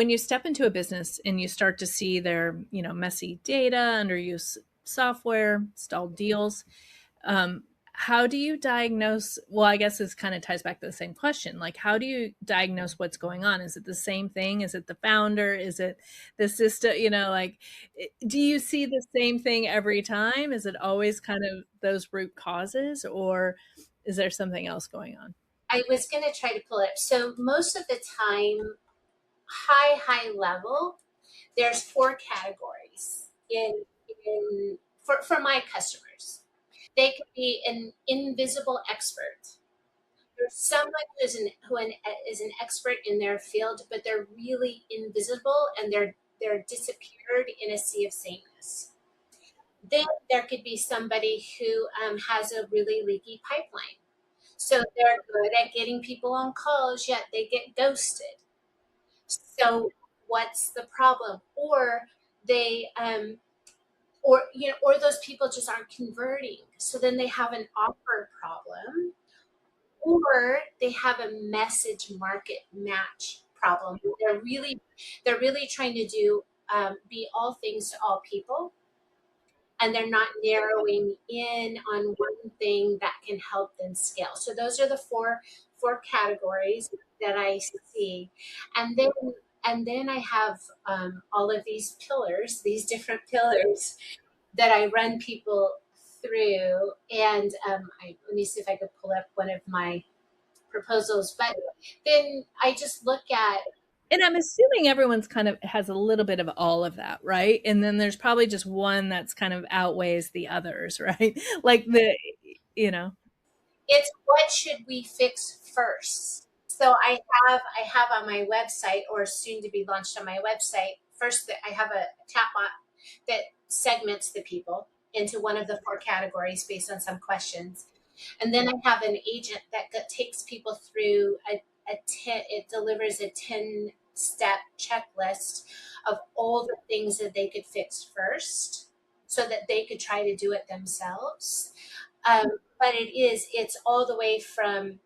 When you step into a business and you start to see their, messy data, underuse software, stalled deals, how do you diagnose? Well, I guess this kind of ties back to the same question. Like, how do you diagnose what's going on? Is it the same thing? Is it the founder? Is it the system? Do you see the same thing every time? Is it always kind of those root causes, or is there something else going on? I was going to try to pull it up. So most of the time, high level, there's four categories for my customers. They could be an invisible expert. There's someone who is an expert in their field, but they're really invisible and they're disappeared in a sea of sameness. Then there could be somebody who has a really leaky pipeline. So they're good at getting people on calls, yet they get ghosted. So what's the problem? Or they or those people just aren't converting. So then they have an offer problem, or they have a message market match problem. They're really trying to do be all things to all people, and they're not narrowing in on one thing that can help them scale. So those are the four categories that I see, and then I have all of these pillars, these different pillars that I run people through. And let me see if I could pull up one of my proposals. But then I just look at, And I'm assuming everyone's kind of has a little bit of all of that, right? And then there's probably just one that's kind of outweighs the others, right? Like you know, it's what should we fix first. So I have on my website, or soon to be launched on my website, first that I have a chatbot that segments the people into one of the four categories based on some questions. And then I have an agent that takes people through it delivers a 10-step checklist of all the things that they could fix first so that they could try to do it themselves. Um, but it's all the way from,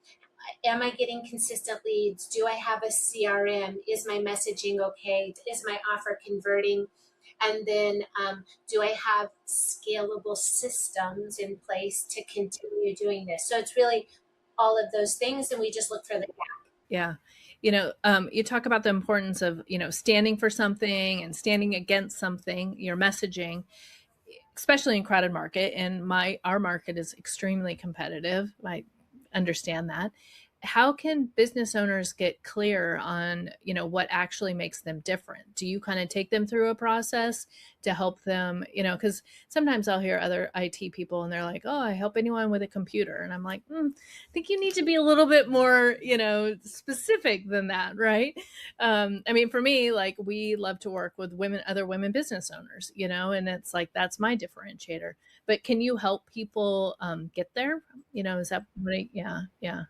am I getting consistent leads? Do I have a CRM? Is my messaging okay? Is my offer converting? And then do I have scalable systems in place to continue doing this? So it's really all of those things, and we just look for the gap. yeah. You talk about the importance of, standing for something and standing against something, your messaging, especially in crowded market. And our market is extremely competitive. I understand that. How can business owners get clear on, what actually makes them different? Do you kind of take them through a process to help them, because sometimes I'll hear other IT people and they're like, oh, I help anyone with a computer. And I'm like, I think you need to be a little bit more, specific than that, right? I mean, for me, like, we love to work with other women business owners, and it's like, that's my differentiator. But can you help people get there? Is that what yeah, yeah.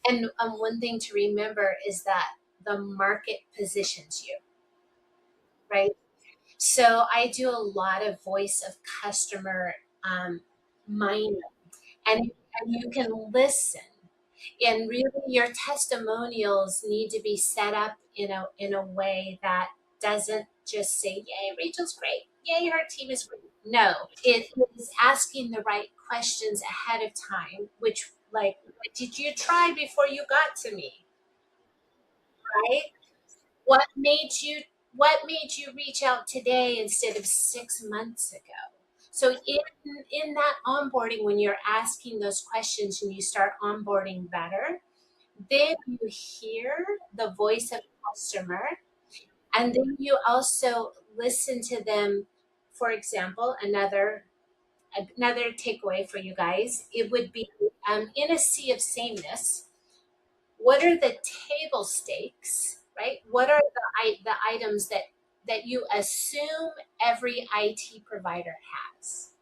And one thing to remember is that the market positions you, right? So I do a lot of voice of customer mining, and you can listen. And really, your testimonials need to be set up in a way that doesn't just say, "Yay, Rachel's great! Yay, her team is great." No, it is asking the right questions ahead of time. Which, like, what did you try before you got to me? Right? What made you what made you reach out today instead of 6 months ago? So in that onboarding, when you're asking those questions and you start onboarding better, then you hear the voice of the customer, and then you also listen to them. For example, another takeaway for you guys, it would be, in a sea of sameness, what are the table stakes, right? What are the items that you assume every IT provider has?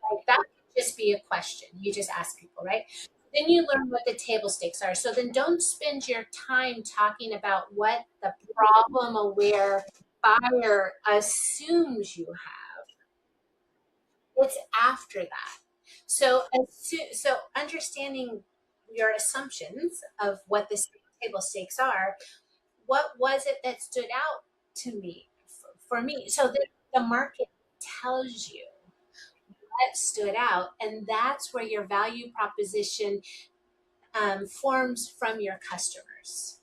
Like, that could just be a question. You just ask people, right? Then you learn what the table stakes are. So then don't spend your time talking about what the problem aware buyer assumes you have. It's after that. So understanding your assumptions of what the table stakes are, what was it that stood out to me, for me. So the market tells you what stood out, and that's where your value proposition forms from your customers.